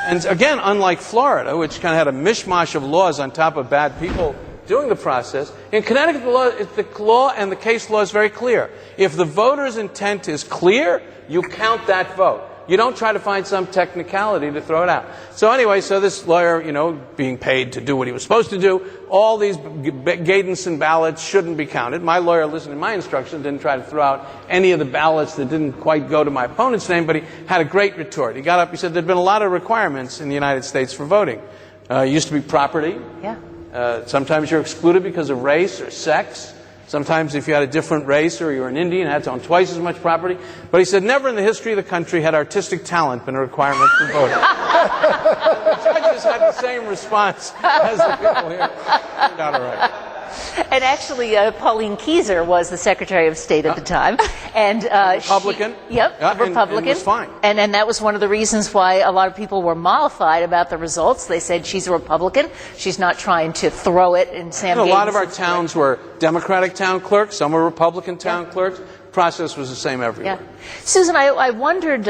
And again, unlike Florida, which kind of had a mishmash of laws on top of bad people doing the process, in Connecticut, the law and the case law is very clear. If the voter's intent is clear, you count that vote. You don't try to find some technicality to throw it out. So anyway, so this lawyer, being paid to do what he was supposed to do, all these Gaydonson ballots shouldn't be counted. My lawyer listened to my instructions, didn't try to throw out any of the ballots that didn't quite go to my opponent's name, but he had a great retort. He got up, he said, there'd been a lot of requirements in the United States for voting. It used to be property. Yeah. Sometimes you're excluded because of race or sex. Sometimes if you had a different race or you were an Indian, you had to own twice as much property. But he said, never in the history of the country had artistic talent been a requirement for voting. The judges had the same response as the people here. Turned out all right. And actually, Pauline Keyser was the Secretary of State at the time, and Republican. Yep, a Republican. And was fine. And that was one of the reasons why a lot of people were mollified about the results. They said she's a Republican. She's not trying to throw it in Sam. A lot of our towns were Democratic town clerks. Some were Republican town clerks. The process was the same everywhere. Yeah. Susan, I wondered.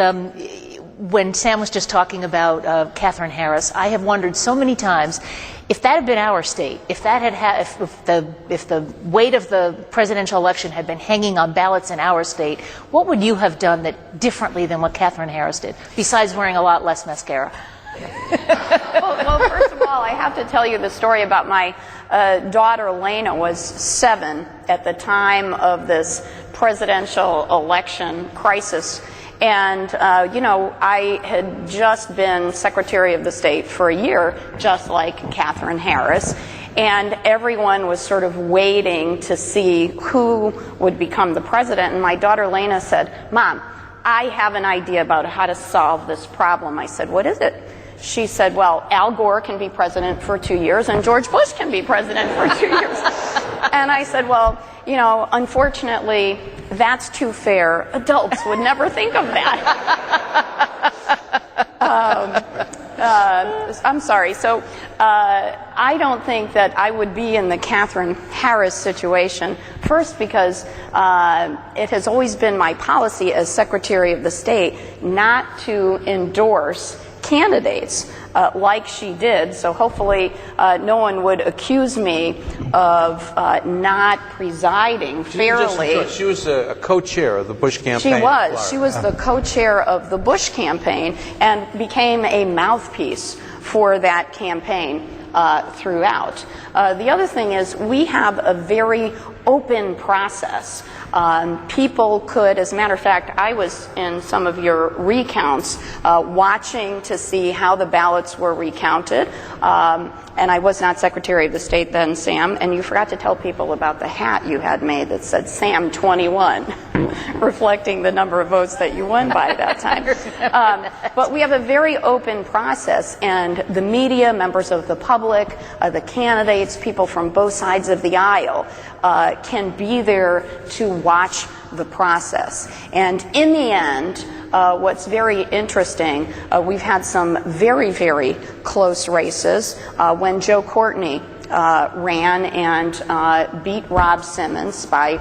When Sam was just talking about Katherine Harris, I have wondered so many times if that had been our state, if the weight of the presidential election had been hanging on ballots in our state, what would you have done differently than what Katherine Harris did, besides wearing a lot less mascara? Well, first of all, I have to tell you the story about my daughter Lena was 7 at the time of this presidential election crisis. And, I had just been Secretary of the State for a year, just like Katherine Harris. And everyone was sort of waiting to see who would become the president. And my daughter Lena said, Mom, I have an idea about how to solve this problem. I said, what is it? She said, well, Al Gore can be president for 2 years and George Bush can be president for 2 years. And I said, well, unfortunately, that's too fair. Adults would never think of that. I'm sorry. So I don't think that I would be in the Katherine Harris situation. First, because it has always been my policy as Secretary of the State not to endorse candidates like she did, so hopefully no one would accuse me of not presiding fairly. She was a co-chair of the Bush campaign. She was. She was the co-chair of the Bush campaign and became a mouthpiece for that campaign throughout. The other thing is we have a very open process. People could, as a matter of fact, I was in some of your recounts watching to see how the ballots were recounted. And I was not Secretary of the State then, Sam, and you forgot to tell people about the hat you had made that said Sam 21, reflecting the number of votes that you won by that time. But we have a very open process, and the media, members of the public, the candidates, people from both sides of the aisle can be there to watch the process. And in the end, what's very interesting, we've had some very, very close races. When Joe Courtney ran and beat Rob Simmons by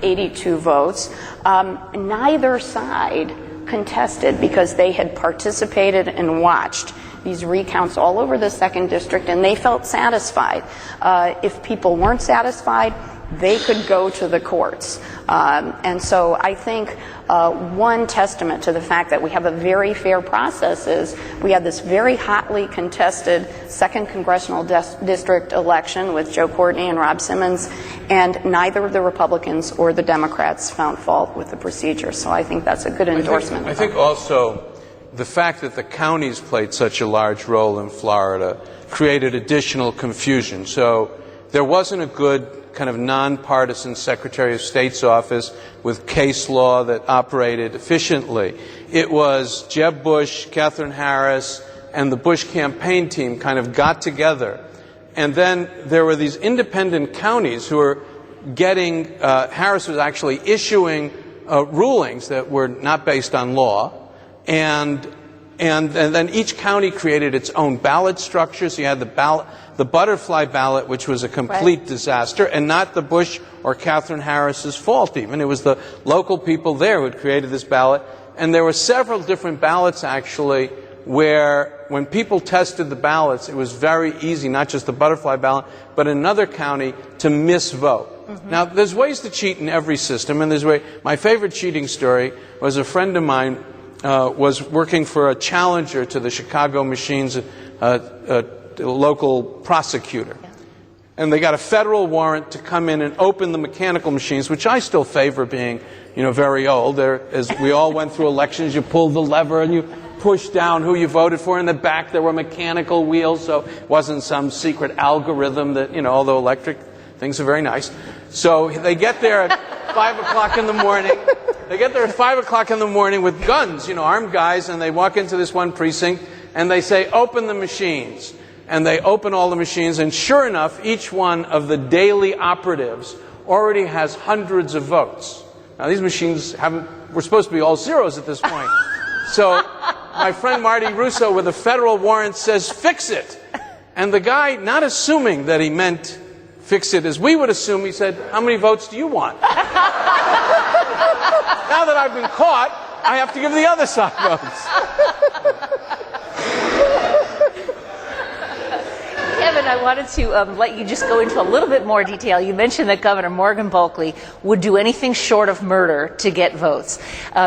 82 votes, neither side contested because they had participated and watched these recounts all over the 2nd District, and they felt satisfied. If people weren't satisfied, they could go to the courts. And so I think one testament to the fact that we have a very fair process is we had this very hotly contested 2nd Congressional District election with Joe Courtney and Rob Simmons, and neither of the Republicans or the Democrats found fault with the procedure. So I think that's a good endorsement. I think also the fact that the counties played such a large role in Florida created additional confusion. So there wasn't a good kind of nonpartisan Secretary of State's office with case law that operated efficiently. It was Jeb Bush, Katherine Harris, and the Bush campaign team kind of got together. And then there were these independent counties who were getting, Harris was actually issuing rulings that were not based on law. And then each county created its own ballot structure. So you had the butterfly ballot, which was a complete disaster, and not the Bush or Katherine Harris's fault even. It was the local people there who had created this ballot. And there were several different ballots, actually, where when people tested the ballots, it was very easy, not just the butterfly ballot, but in another county, to misvote. Mm-hmm. Now, there's ways to cheat in every system, and my favorite cheating story was a friend of mine was working for a challenger to the Chicago Machines local prosecutor. And they got a federal warrant to come in and open the mechanical machines, which I still favor being, very old. As we all went through elections, you pulled the lever and you pushed down who you voted for. In the back, there were mechanical wheels, so it wasn't some secret algorithm that, although electric things are very nice. So they get there at 5 o'clock in the morning. They get there at 5 o'clock in the morning with guns, armed guys, and they walk into this one precinct and they say, open the machines. And they open all the machines, and sure enough, each one of the daily operatives already has hundreds of votes. Now, these machines were supposed to be all zeros at this point. So my friend Marty Russo, with a federal warrant, says, fix it. And the guy, not assuming that he meant fix it as we would assume, he said, how many votes do you want? Now that I've been caught, I have to give the other side votes. Kevin, I wanted to let you just go into a little bit more detail. You mentioned that Governor Morgan Bulkley would do anything short of murder to get votes.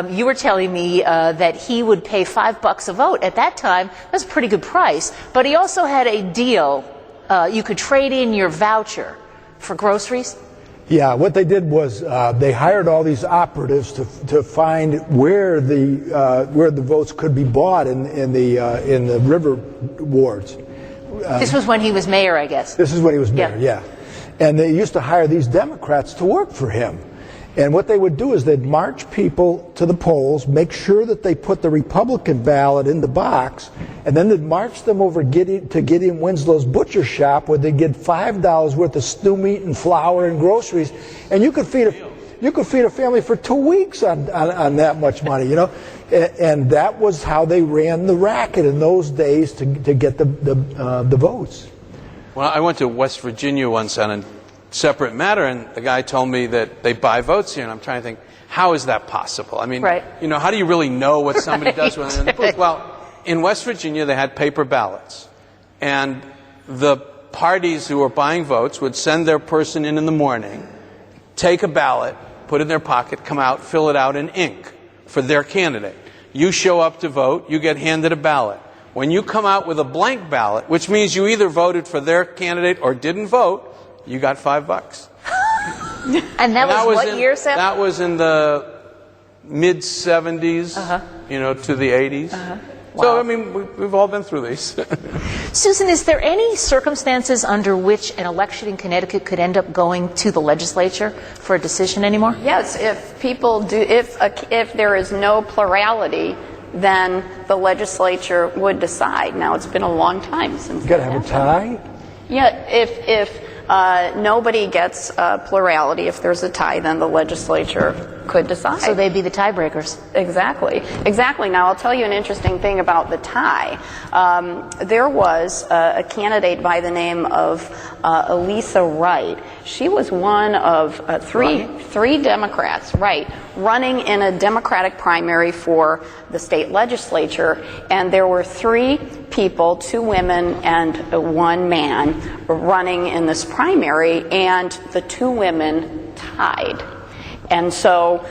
You were telling me that he would pay $5 a vote. At that time, that's a pretty good price. But he also had a deal. You could trade in your voucher for groceries. Yeah, what they did was they hired all these operatives to find where the votes could be bought in the river wards. This was when he was mayor, I guess. This is when he was mayor, yeah. And they used to hire these Democrats to work for him. And what they would do is they'd march people to the polls, make sure that they put the Republican ballot in the box, and then they'd march them over to Gideon Winslow's butcher shop, where they'd get $5 worth of stew meat and flour and groceries, and you could feed a family for 2 weeks on that much money, And that was how they ran the racket in those days to get the votes. Well, I went to West Virginia once on a separate matter, and the guy told me that they buy votes here, and I'm trying to think, how is that possible? I mean, right. How do you really know what somebody does when they're in the booth? Well, in West Virginia, they had paper ballots, and the parties who were buying votes would send their person in the morning, take a ballot, put it in their pocket, come out, fill it out in ink for their candidate. You show up to vote, you get handed a ballot. When you come out with a blank ballot, which means you either voted for their candidate or didn't vote, you got $5. And that was what year, Sam? That was in the mid-'70s, to the '80s. Wow. So, I mean, we've all been through these. Susan, is there any circumstances under which an election in Connecticut could end up going to the legislature for a decision anymore? Yes, if there is no plurality, then the legislature would decide. Now, it's been a long time since. You got to have a tie? Yeah, if nobody gets plurality, if there's a tie, then the legislature could decide. So they'd be the tiebreakers. Exactly. Now, I'll tell you an interesting thing about the tie. There was a candidate by the name of Elisa Wright. She was one of three Democrats, running in a Democratic primary for the state legislature, and there were 3 people, 2 women and 1 man, running in this primary, and the 2 women tied. And so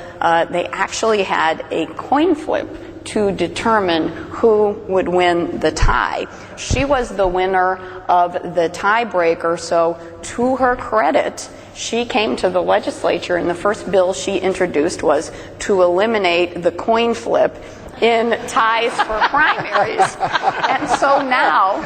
they actually had a coin flip to determine who would win the tie. She was the winner of the tiebreaker, so to her credit, she came to the legislature, and the first bill she introduced was to eliminate the coin flip in ties for primaries. And so now,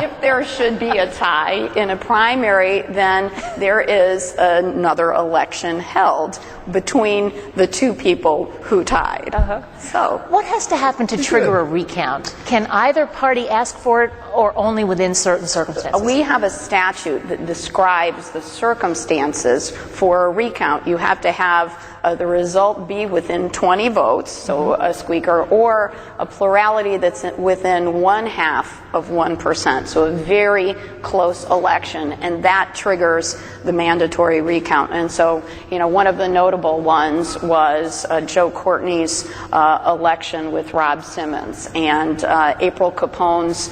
if there should be a tie in a primary, then there is another election held between the 2 people who tied. So, what has to happen to trigger a recount? Can either party ask for it, or only within certain circumstances? we have a statute that describes the circumstances for a recount. You have to have the result be within 20 votes, so a squeaker, or a plurality that's within 0.5%, so a very close election, and that triggers the mandatory recount. And so, one of the notable ones was Joe Courtney's election with Rob Simmons, and April Capone's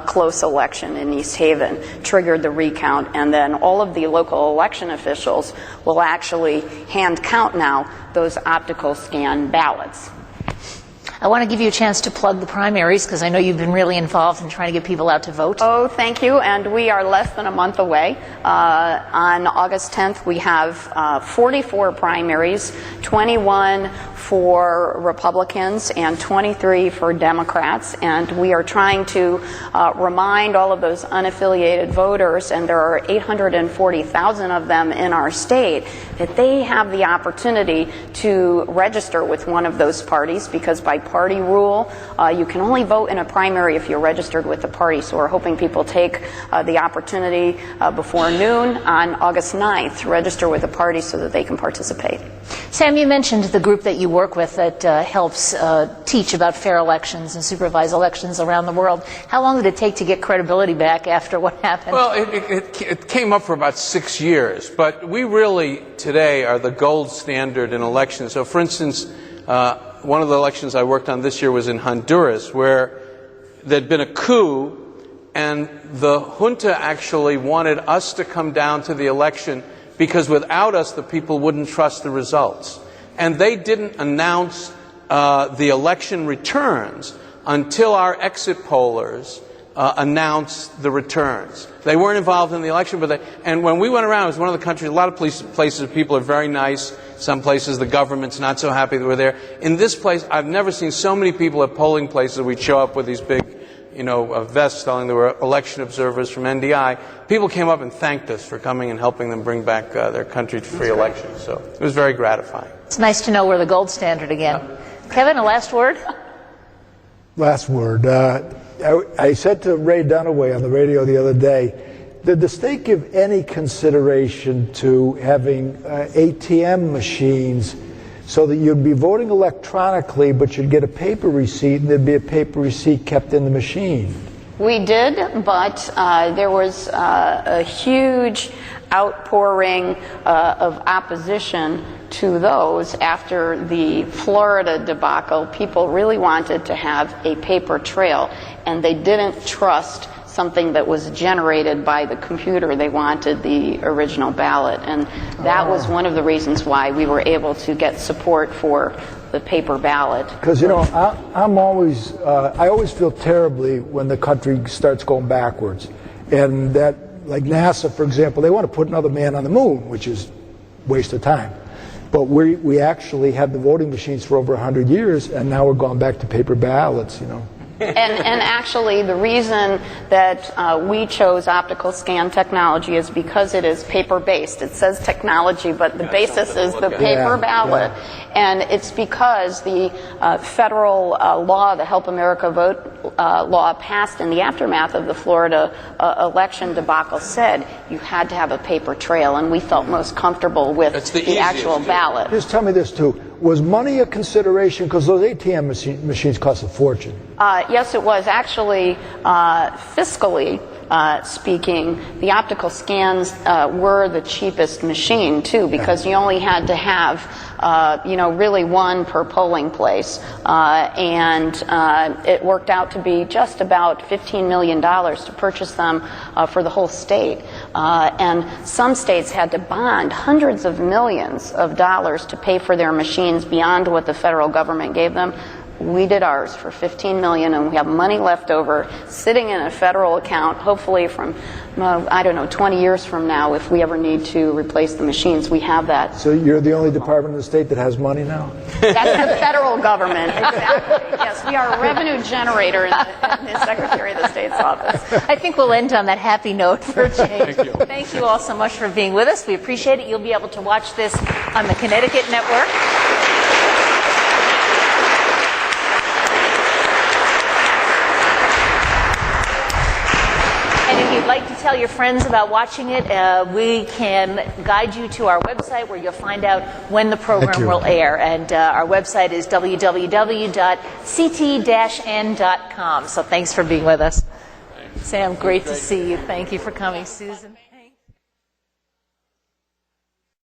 close election in East Haven triggered the recount, and then all of the local election officials will actually hand count now those optical scan ballots. I want to give you a chance to plug the primaries because I know you've been really involved in trying to get people out to vote. Oh, thank you. And we are less than a month away. On August 10th, we have 44 primaries, 21 for Republicans and 23 for Democrats. And we are trying to remind all of those unaffiliated voters, and there are 840,000 of them in our state, that they have the opportunity to register with one of those parties, because by party rule, you can only vote in a primary if you're registered with the party. So we're hoping people take the opportunity before noon on August 9th to register with the party so that they can participate. Sam, you mentioned the group that you work with that helps teach about fair elections and supervise elections around the world. How long did it take to get credibility back after what happened? Well, it came up for about 6 years, but we really today are the gold standard in elections. So, for instance, one of the elections I worked on this year was in Honduras, where there'd been a coup, and the junta actually wanted us to come down to the election because without us, the people wouldn't trust the results. And they didn't announce the election returns until our exit pollers announced the returns. They weren't involved in the election, and when we went around, it was one of the countries, a lot of places people are very nice. Some places the government's not so happy that we're there. In this place, I've never seen so many people at polling places. We'd show up with these big, vests telling they were election observers from NDI. People came up and thanked us for coming and helping them bring back their country to free elections. So it was very gratifying. It's nice to know we're the gold standard again. Kevin, a last word? Last word. I said to Ray Dunaway on the radio the other day, did the state give any consideration to having ATM machines so that you'd be voting electronically, but you'd get a paper receipt, and there'd be a paper receipt kept in the machine? We did, but there was a huge outpouring of opposition to those after the Florida debacle. People really wanted to have a paper trail, and they didn't trust something that was generated by the computer. They wanted the original ballot, and that was one of the reasons why we were able to get support for the paper ballot. Because I always feel terribly when the country starts going backwards, and that, like NASA, for example, they want to put another man on the moon, which is a waste of time. But we actually had the voting machines for over 100 years, and now we're going back to paper ballots, And actually, the reason that we chose optical scan technology is because it is paper-based. It says technology, but the basis is the paper ballot. And it's because the federal law, the Help America Vote law, passed in the aftermath of the Florida election debacle, said you had to have a paper trail, and we felt most comfortable with the actual ballot. Just tell me this, too. Was money a consideration? Because those ATM machines cost a fortune. Yes, it was. Actually, fiscally speaking, the optical scans were the cheapest machine, too, because you only had to have, really one per polling place. And it worked out to be just about $15 million to purchase them for the whole state. And some states had to bond hundreds of millions of dollars to pay for their machines beyond what the federal government gave them. We did ours for $15 million, and we have money left over sitting in a federal account, hopefully from, 20 years from now, if we ever need to replace the machines, we have that. So you're the only department in the state that has money now? That's the federal government, exactly. Yes, we are a revenue generator in the Secretary of the State's office. I think we'll end on that happy note for a change. Thank you. Thank you all so much for being with us. We appreciate it. You'll be able to watch this on the Connecticut Network. And if you'd like to tell your friends about watching it, we can guide you to our website where you'll find out when the program will air. And our website is www.ct-n.com. So thanks for being with us. Sam, great to see you. Thank you for coming. Susan.